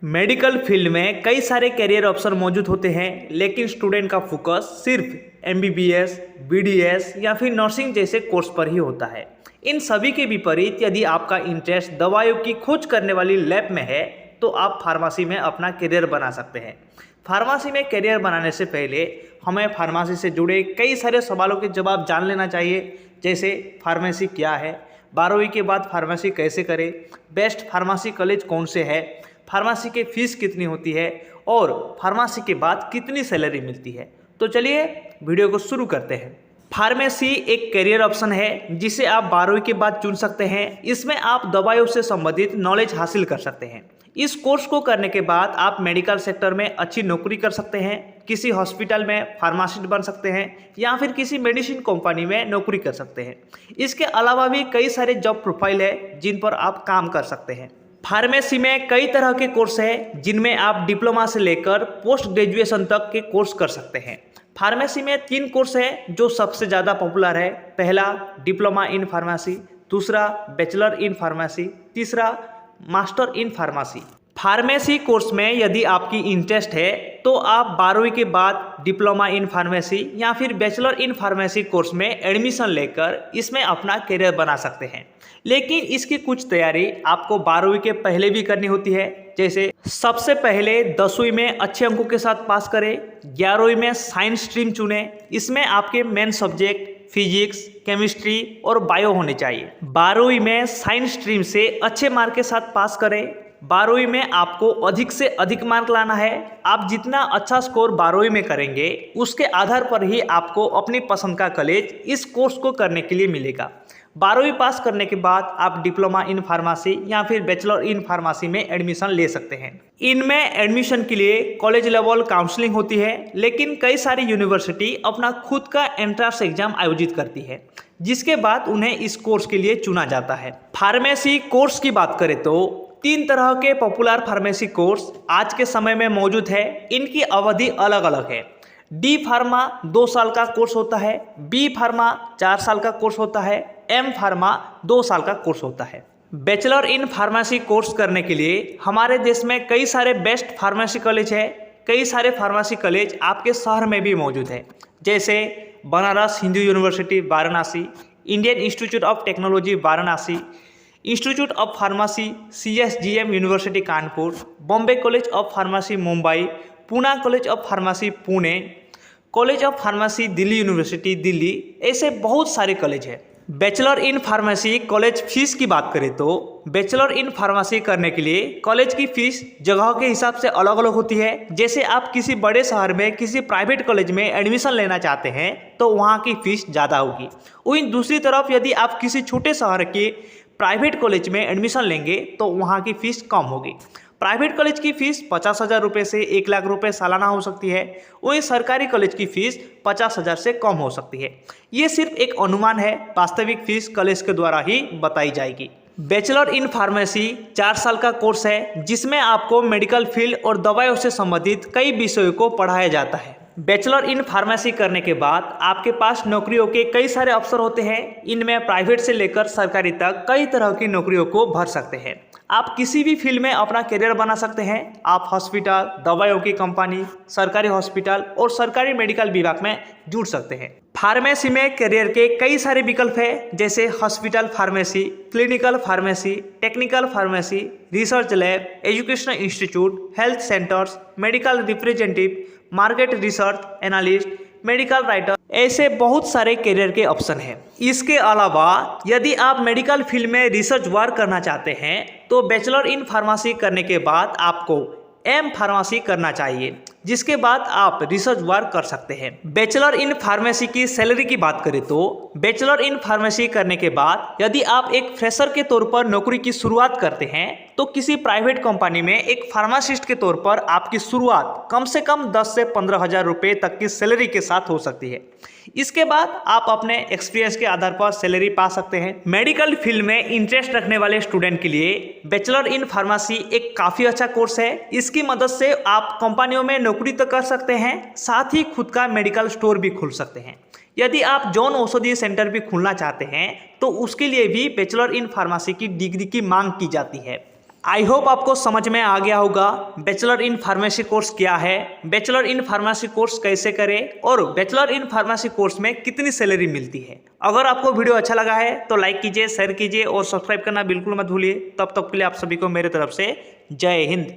Medical field में कई सारे करियर ऑप्शन मौजूद होते हैं, लेकिन स्टूडेंट का फोकस सिर्फ एमबीबीएस, बीडीएस या फिर नर्सिंग जैसे कोर्स पर ही होता है। इन सभी के विपरीत यदि आपका इंटरेस्ट दवाइयों की खोज करने वाली लैब में है तो आप फार्मेसी में अपना करियर बना सकते हैं। फार्मेसी में करियर बनाने से पहले हमें फार्मेसी से जुड़े कई सारे सवालों के जवाब जान लेना चाहिए, जैसे फार्मेसी क्या है, 12वीं के बाद फार्मेसी कैसे करें, बेस्ट फार्मेसी कॉलेज कौन से है, फार्मेसी की फ़ीस कितनी होती है और फार्मेसी के बाद कितनी सैलरी मिलती है। तो चलिए वीडियो को शुरू करते हैं। फार्मेसी एक करियर ऑप्शन है जिसे आप 12वीं के बाद चुन सकते हैं। इसमें आप दवाइयों से संबंधित नॉलेज हासिल कर सकते हैं। इस कोर्स को करने के बाद आप मेडिकल सेक्टर में अच्छी नौकरी कर सकते हैं, किसी हॉस्पिटल में फार्मासिस्ट बन सकते हैं या फिर किसी मेडिसिन कंपनी में नौकरी कर सकते हैं। इसके अलावा भी कई सारे जॉब प्रोफाइल है जिन पर आप काम कर सकते हैं। फार्मेसी में कई तरह के कोर्स हैं जिनमें आप डिप्लोमा से लेकर पोस्ट ग्रेजुएशन तक के कोर्स कर सकते हैं। फार्मेसी में 3 कोर्स हैं जो सबसे ज़्यादा पॉपुलर है। पहला डिप्लोमा इन फार्मेसी, दूसरा बैचलर इन फार्मेसी, तीसरा master in pharmacy. Pharmacy course में यदि आपकी इंटरेस्ट है तो आप 12वीं के बाद डिप्लोमा इन फार्मेसी या फिर बैचलर इन फार्मेसी कोर्स में एडमिशन लेकर इसमें अपना करियर बना सकते हैं। लेकिन इसकी कुछ तैयारी आपको 12वीं के पहले भी करनी होती है। जैसे सबसे पहले 10वीं में अच्छे अंकों के साथ पास करें, 11वीं में साइंस स्ट्रीम चुनें। इसमें आपके मेन सब्जेक्ट फिजिक्स, केमिस्ट्री और बायो होने चाहिए। 12वीं में साइंस स्ट्रीम से अच्छे मार्क के साथ पास करें। 12वीं में आपको अधिक से अधिक मार्क लाना है। आप जितना अच्छा स्कोर 12वीं में करेंगे उसके आधार पर ही आपको अपनी पसंद का कॉलेज इस कोर्स को करने के लिए मिलेगा। 12वीं पास करने के बाद आप डिप्लोमा इन फार्मेसी या फिर बैचलर इन फार्मेसी में एडमिशन ले सकते हैं। इनमें एडमिशन के लिए कॉलेज लेवल काउंसलिंग होती है, लेकिन कई सारी यूनिवर्सिटी अपना खुद का एंट्रेंस एग्जाम आयोजित करती है, जिसके बाद उन्हें इस कोर्स के लिए चुना जाता है। फार्मेसी कोर्स की बात करें तो 3 तरह के पॉपुलर फार्मेसी कोर्स आज के समय में मौजूद है। इनकी अवधि अलग अलग है। डी फार्मा 2 साल का कोर्स होता है, बी फार्मा 4 साल का कोर्स होता है, एम फार्मा 2 साल का कोर्स होता है। बैचलर इन फार्मेसी कोर्स करने के लिए हमारे देश में कई सारे बेस्ट फार्मेसी कॉलेज है। कई सारे फार्मेसी कॉलेज आपके शहर में भी मौजूद है, जैसे Banaras Hindu university Varanasi, Indian institute of technology Varanasi, institute of pharmacy CSGM university Kanpur, Bombay college of pharmacy Mumbai, Poona college of pharmacy Pune, college of pharmacy Delhi university Delhi. ऐसे बहुत सारे कॉलेज हैं। Bachelor in pharmacy college fees की बात करें तो बैचलर इन फार्मेसी करने के लिए कॉलेज की फीस जगह के हिसाब से अलग अलग होती है। जैसे आप किसी बड़े शहर में किसी प्राइवेट कॉलेज में एडमिशन लेना चाहते हैं तो वहाँ की फ़ीस ज़्यादा होगी। वहीं दूसरी तरफ यदि आप किसी छोटे शहर के प्राइवेट कॉलेज में एडमिशन लेंगे तो वहाँ की फ़ीस कम होगी। प्राइवेट कॉलेज की फ़ीस 50,000 रुपये से 1 लाख रुपये सालाना हो सकती है। वहीं सरकारी कॉलेज की फ़ीस 50,000 से कम हो सकती है। ये सिर्फ एक अनुमान है, वास्तविक फ़ीस कॉलेज के द्वारा ही बताई जाएगी। बैचलर इन फार्मेसी 4 साल का कोर्स है जिसमें आपको मेडिकल फील्ड और दवाइयों से संबंधित कई विषयों को पढ़ाया जाता है। बैचलर इन फार्मेसी करने के बाद आपके पास नौकरियों के कई सारे अवसर होते हैं। इनमें प्राइवेट से लेकर सरकारी तक कई तरह की नौकरियों को भर सकते हैं। आप किसी भी फील्ड में अपना करियर बना सकते हैं। आप हॉस्पिटल, दवाइयों की कंपनी, सरकारी हॉस्पिटल और सरकारी मेडिकल विभाग में जुड़ सकते हैं। फार्मेसी में करियर के कई सारे विकल्प हैं, जैसे hospital pharmacy, clinical pharmacy, technical pharmacy, research lab, educational institute, health centres, medical representative, market research analyst, medical writer. ऐसे बहुत सारे करियर के ऑप्शन हैं। इसके अलावा यदि आप मेडिकल फील्ड में रिसर्च वर्क करना चाहते हैं तो बैचलर इन फार्मेसी करने के बाद आपको एम फार्मेसी करना चाहिए, जिसके बाद आप रिसर्च वर्क कर सकते हैं। बैचलर इन फार्मेसी की सैलरी की बात करें तो बैचलर इन फार्मेसी करने के बाद यदि आप एक फ्रेशर के तौर पर नौकरी की शुरुआत करते हैं तो किसी प्राइवेट कंपनी में एक फार्मासिस्ट के तौर पर आपकी शुरुआत कम से कम 10 से 15,000 रुपये तक की सैलरी के साथ हो सकती है। इसके बाद आप अपने एक्सपीरियंस के आधार पर सैलरी पा सकते हैं। मेडिकल फील्ड में इंटरेस्ट रखने वाले स्टूडेंट के लिए बैचलर इन फार्मेसी एक काफ़ी अच्छा कोर्स है। इसकी मदद से आप कंपनियों में नौकरी तो कर सकते हैं, साथ ही खुद का मेडिकल स्टोर भी खोल सकते हैं। यदि आप जन औषधि सेंटर भी खोलना चाहते हैं तो उसके लिए भी बैचलर इन फार्मेसी की डिग्री की मांग की जाती है। आई होप आपको समझ में आ गया होगा बैचलर इन फार्मेसी कोर्स क्या है, बैचलर इन फार्मेसी कोर्स कैसे करें और बैचलर इन फार्मेसी कोर्स में कितनी सैलरी मिलती है। अगर आपको वीडियो अच्छा लगा है तो लाइक कीजिए, शेयर कीजिए और सब्सक्राइब करना बिल्कुल मत भूलिए। तब तक के लिए आप सभी को मेरे तरफ से जय हिंद।